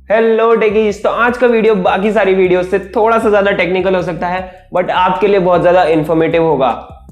Hello techies. तो आज का वीडियो बाकी सारी वीडियो से थोड़ा सा ज्यादा टेक्निकल हो सकता है, बट आपके लिए बहुत ज्यादा इंफॉर्मेटिव होगा,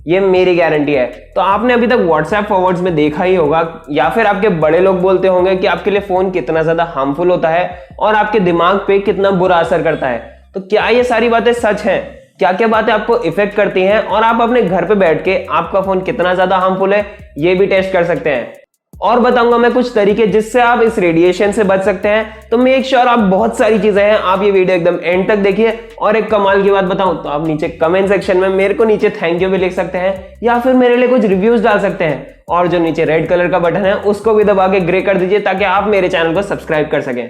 ये मेरी गारंटी है। तो आपने अभी तक व्हाट्सएप फॉरवर्ड्स में देखा ही होगा या फिर आपके बड़े लोग बोलते होंगे कि आपके लिए फोन कितना ज्यादा हार्मफुल होता है और आपके दिमाग पे कितना बुरा असर करता है। तो क्या ये सारी बातें सच हैं? क्या क्या बातें आपको इफेक्ट करती हैं और आप अपने घर पे बैठ के आपका फोन कितना ज्यादा हार्मफुल है ये भी टेस्ट कर सकते हैं। और बताऊंगा मैं कुछ तरीके जिससे आप इस रेडिएशन से बच सकते हैं। तो मेक श्योर आप बहुत सारी चीजें हैं, आप ये वीडियो एकदम एंड तक देखिए। और एक कमाल की बात बताऊं तो आप नीचे कमेंट सेक्शन में मेरे को नीचे थैंक यू भी लिख सकते हैं या फिर मेरे लिए कुछ रिव्यूज डाल सकते हैं। और जो नीचे रेड कलर का बटन है उसको भी दबा के ग्रे कर दीजिए ताकि आप मेरे चैनल को सब्सक्राइब कर सकें।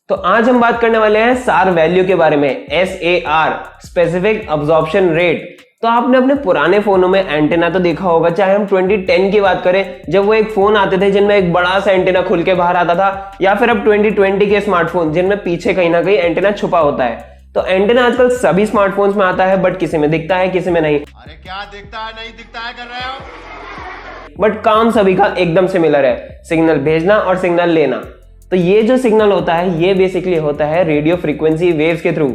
तो आज हम बात करने वाले हैं SAR वैल्यू के बारे में, SAR स्पेसिफिक अब्जॉर्प्शन रेट। तो आपने अपने पुराने फोनों में एंटेना तो देखा होगा, चाहे हम 2010 की बात करें जब वो एक फोन आते थे जिनमें एक बड़ा सा एंटेना खुल के बाहर आता था, या फिर अब 2020 के स्मार्टफोन जिनमें पीछे कहीं ना कहीं एंटेना छुपा होता है। तो एंटेना आजकल सभी स्मार्टफोन्स में आता है, बट किसी में दिखता है किसी में नहीं। अरे क्या दिखता है नहीं दिखता है कर रहे हो, बट काम सभी का एकदम सिमिलर है, सिग्नल भेजना और सिग्नल लेना। तो ये जो सिग्नल होता है ये बेसिकली होता है रेडियो फ्रीक्वेंसी वेव्स के थ्रू,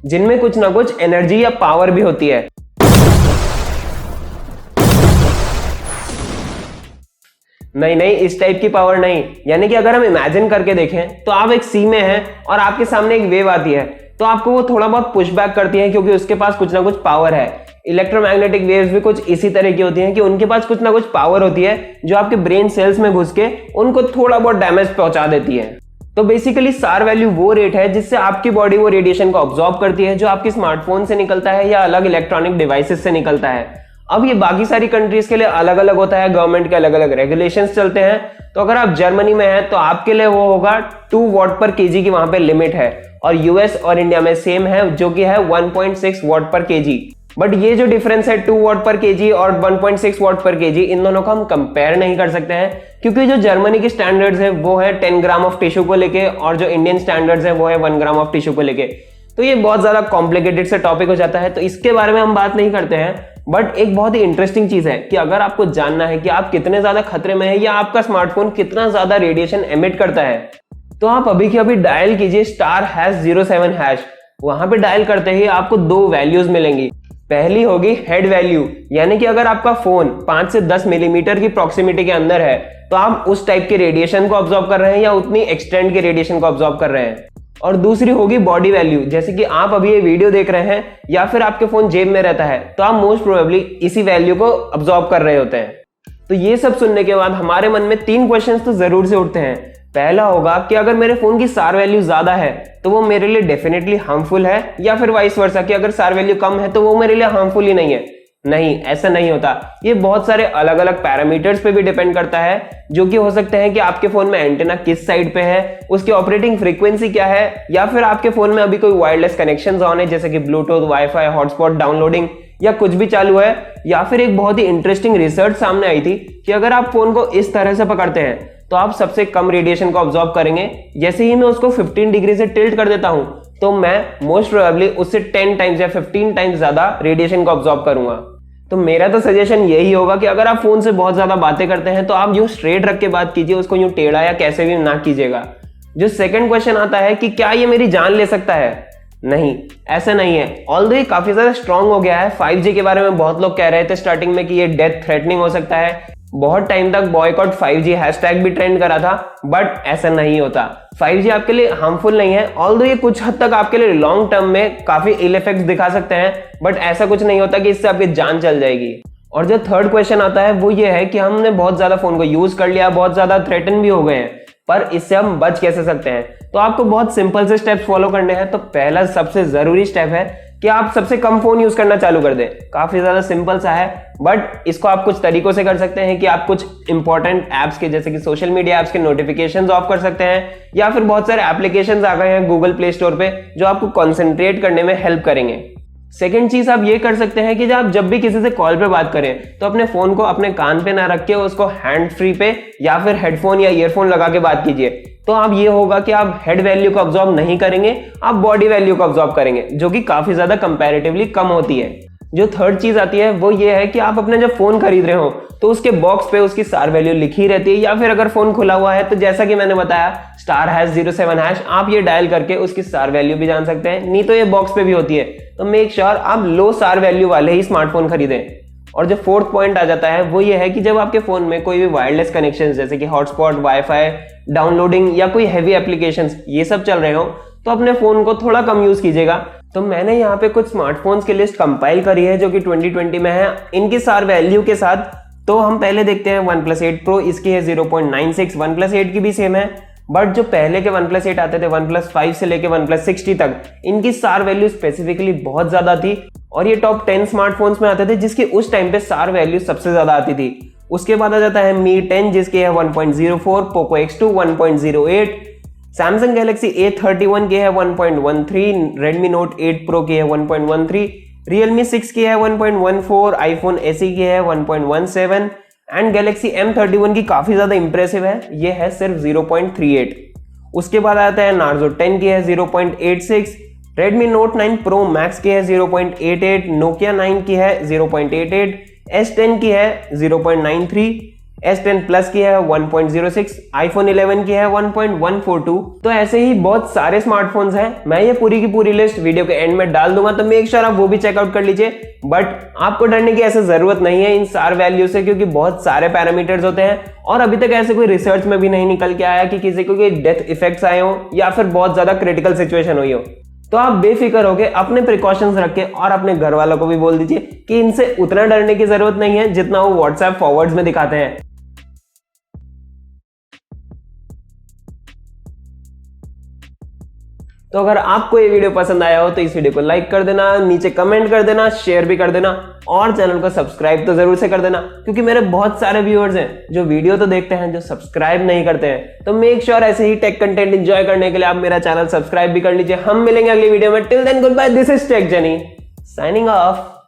जिनमें कुछ ना कुछ एनर्जी या पावर भी होती है। नहीं, इस टाइप की पावर नहीं। यानी कि अगर हम इमेजिन करके देखें तो आप एक सी में हैं और आपके सामने एक वेव आती है, तो आपको वो थोड़ा बहुत पुश बैक करती है क्योंकि उसके पास कुछ ना कुछ पावर है। इलेक्ट्रोमैग्नेटिक वेव्स भी कुछ इसी तरह की होती हैं कि उनके पास कुछ ना कुछ पावर होती है जो आपके ब्रेन सेल्स में घुस के उनको थोड़ा बहुत डैमेज पहुंचा देती है। तो बेसिकली SAR वैल्यू वो रेट है जिससे आपकी बॉडी वो रेडिएशन को ऑब्जॉर्ब करती है जो आपके स्मार्टफोन से निकलता है या अलग इलेक्ट्रॉनिक डिवाइसेस से निकलता है। अब ये बाकी सारी कंट्रीज के लिए अलग अलग होता है, गवर्नमेंट के अलग अलग रेगुलेशंस चलते हैं। तो अगर आप जर्मनी में हैं तो आपके लिए वो होगा 2 वॉट पर केजी की वहां पे लिमिट है, और यूएस और इंडिया में सेम है जो कि है 1.6 वॉट पर केजी। बट ये जो डिफरेंस है 2 वॉट पर केजी और 1.6 वॉट पर केजी, इन दोनों को हम कंपेयर नहीं कर सकते हैं क्योंकि जो जर्मनी की स्टैंडर्ड्स है वो है 10 ग्राम ऑफ टिश्यू को लेके, और जो इंडियन स्टैंडर्ड्स है वो है 1 ग्राम ऑफ टिश्यू को लेके। तो ये बहुत ज्यादा कॉम्प्लिकेटेड से टॉपिक हो जाता है, तो इसके बारे में हम बात नहीं करते हैं। बट एक बहुत ही इंटरेस्टिंग चीज है कि अगर आपको जानना है कि आप कितने ज्यादा खतरे में हैं या आपका स्मार्टफोन कितना ज्यादा रेडिएशन एमिट करता है, तो आप अभी के अभी डायल कीजिए *#07#। वहां पे डायल करते ही आपको 2 वैल्यूज मिलेंगी। पहली होगी हेड वैल्यू, यानी कि अगर आपका फोन 5 से 10 मिलीमीटर की प्रॉक्सिमिटी के अंदर है तो आप उस टाइप के रेडिएशन को ऑब्जॉर्व कर रहे हैं या उतनी एक्सटेंड के रेडिएशन को ऑब्जॉर्व कर रहे हैं। और दूसरी होगी बॉडी वैल्यू, जैसे कि आप अभी ये वीडियो देख रहे हैं या फिर आपके फोन जेब में रहता है तो आप मोस्ट प्रोबेबली इसी वैल्यू को ऑब्जॉर्व कर रहे होते हैं। तो ये सब सुनने के बाद हमारे मन में 3 क्वेश्चंस तो जरूर से उठते हैं। पहला होगा कि अगर मेरे फोन की SAR वैल्यू ज्यादा है तो वो मेरे लिए डेफिनेटली हार्मफुल है, या फिर वाइस वर्सा कि अगर SAR वैल्यू कम है तो वो मेरे लिए हार्मफुल ही नहीं है। नहीं, ऐसा नहीं होता। ये बहुत सारे अलग अलग पैरामीटर्स पे भी डिपेंड करता है, जो कि हो सकते हैं कि आपके फोन में एंटेना किस साइड पे है, उसकी ऑपरेटिंग फ्रीक्वेंसी क्या है, या फिर आपके फोन में अभी कोई वायरलेस कनेक्शंस ऑन है जैसे कि ब्लूटूथ, वाईफाई, हॉटस्पॉट डाउनलोडिंग या कुछ भी चालू है। या फिर एक बहुत ही इंटरेस्टिंग रिसर्च सामने आई थी कि अगर आप फोन को इस तरह से पकड़ते हैं तो आप सबसे कम रेडिएशन को ऑब्जॉर्व करेंगे। जैसे ही मैं उसको 15 डिग्री से टिल्ट कर देता हूं तो मैं मोस्ट प्रोबेबली उससे 10 टाइम्स या 15 टाइम्स ज्यादा रेडिएशन को ऑब्जॉर्व करूंगा। तो मेरा तो सजेशन यही होगा कि अगर आप फोन से बहुत ज्यादा बातें करते हैं तो आप यूं स्ट्रेट रख के बात कीजिए, उसको यूं टेढ़ा या कैसे भी ना कीजिएगा। जो सेकंड क्वेश्चन आता है कि क्या ये मेरी जान ले सकता है? नहीं, ऐसा नहीं है। ऑल्दो ये काफी ज्यादा स्ट्रांग हो गया है। 5G के बारे में बहुत लोग कह रहे थे स्टार्टिंग में कि ये डेथ थ्रेटनिंग हो सकता है। बहुत टाइम तक बॉयकॉट 5G हैशटैग भी ट्रेंड करा था, बट ऐसा नहीं होता। 5G आपके लिए हार्मफुल नहीं है। ऑल्दो ये कुछ हद तक आपके लिए लॉन्ग टर्म में काफी इल इफेक्ट्स दिखा सकते हैं, बट ऐसा कुछ नहीं होता कि इससे आपकी जान चल जाएगी। और जो थर्ड क्वेश्चन आता है वो ये है कि हमने बहुत ज्यादा फोन को यूज कर लिया, बहुत ज्यादा थ्रेटन भी हो गए हैं, पर इससे हम बच कैसे सकते हैं? तो आपको बहुत सिंपल से स्टेप्स फॉलो करने हैं। तो पहला सबसे जरूरी स्टेप है कि आप सबसे कम फोन यूज करना चालू कर दें। काफी ज्यादा सिंपल सा है, बट इसको आप कुछ तरीकों से कर सकते हैं कि आप कुछ इंपॉर्टेंट एप्स के जैसे कि सोशल मीडिया एप्स के नोटिफिकेशंस ऑफ कर सकते हैं, या फिर बहुत सारे एप्लीकेशंस आ गए हैं गूगल प्ले स्टोर पे जो आपको कंसंट्रेट करने में हेल्प करेंगे। सेकेंड चीज आप ये कर सकते हैं कि जब भी किसी से कॉल पे बात करें तो अपने फोन को अपने कान पे ना रख के उसको हैंड फ्री पे या फिर हेडफोन या ईयरफोन लगा के बात कीजिए। तो आप ये होगा कि आप हेड वैल्यू को ऑब्जॉर्व नहीं करेंगे, आप बॉडी वैल्यू को ऑब्जॉर्व करेंगे, जो कि काफी ज्यादा कंपैरेटिवली कम होती है। जो थर्ड चीज आती है वो ये है कि आप अपने जब फोन खरीद रहे हो तो उसके बॉक्स पे उसकी स्टार वैल्यू लिखी रहती है, या फिर अगर फोन खुला हुआ है तो जैसा कि मैंने बताया *#07# आप ये डायल करके उसकी स्टार वैल्यू भी जान सकते हैं, नहीं तो ये बॉक्स पे भी होती है। तो मेक श्योर आप लो स्टार वैल्यू वाले ही स्मार्टफोन खरीदें। और जो फोर्थ पॉइंट आ जाता है वो ये है कि जब आपके फोन में कोई भी वायरलेस कनेक्शन जैसे कि हॉटस्पॉट, वाईफाई, डाउनलोडिंग या कोई हैवी एप्लीकेशंस ये सब चल रहे हो तो अपने फोन को थोड़ा कम यूज कीजिएगा। तो मैंने यहाँ पे कुछ स्मार्टफोन्स की लिस्ट कंपाइल करी है जो कि 2020 में है इनकी स्टार वैल्यू के साथ। तो हम पहले देखते हैं OnePlus 8 Pro, इसकी है 0.96, OnePlus 8 की भी सेम है, बट जो पहले के OnePlus 8 आते थे OnePlus 5 से लेके OnePlus 6T तक, इनकी स्टार वैल्यू स्पेसिफिकली बहुत ज्यादा थी और ये टॉप 10 स्मार्टफोन्स में आते थे जिसकी उस टाइम पे स्टार वैल्यू सबसे ज्यादा आती थी। उसके बाद आ जाता है Mi 10 जिसकी है 1.04, Poco X2 1.08, Samsung Galaxy A31 की है 1.13, Redmi Note 8 Pro की है 1.13, Realme 6 की है 1.14, iPhone SE की है 1.17 एंड Galaxy M31 की काफी ज्यादा इंप्रेसिव है, ये है सिर्फ 0.38। उसके बाद आता है Narzo 10 की है 0.86, Redmi Note 9 Pro Max की है 0.88, Nokia 9 की है 0.88, S10 की है 0.93, S10 Plus की है 1.06, iPhone 11 की है 1.142। तो ऐसे ही बहुत सारे स्मार्टफोन्स हैं, मैं ये पूरी की पूरी लिस्ट वीडियो के एंड में डाल दूंगा, तो मेक श्योर आप वो भी चेकआउट कर लीजिए। बट आपको डरने की ऐसे जरूरत नहीं है इन स्टार वैल्यू से, क्योंकि बहुत सारे पैरामीटर्स होते हैं और अभी तक ऐसे कोई रिसर्च में भी नहीं निकल के आया कि किसी को कोई डेथ इफेक्ट्स आए हो या फिर बहुत ज्यादा क्रिटिकल सिचुएशन हुई हो। तो आप बेफिक्र होके अपने प्रिकॉशंस रखें और अपने घर वालों को भी बोल दीजिए कि इनसे उतना डरने की जरूरत नहीं है जितना वो व्हाट्सएप फॉरवर्ड्स में दिखाते हैं। तो अगर आपको ये वीडियो पसंद आया हो तो इस वीडियो को लाइक कर देना, नीचे कमेंट कर देना, शेयर भी कर देना और चैनल को सब्सक्राइब तो जरूर से कर देना, क्योंकि मेरे बहुत सारे व्यूअर्स हैं जो वीडियो तो देखते हैं जो सब्सक्राइब नहीं करते हैं। तो मेक श्योर ऐसे ही टेक कंटेंट एंजॉय करने के लिए आप मेरा चैनल सब्सक्राइब भी कर लीजिए। हम मिलेंगे अगली वीडियो में। Till then goodbye, this is tech जनी साइनिंग ऑफ।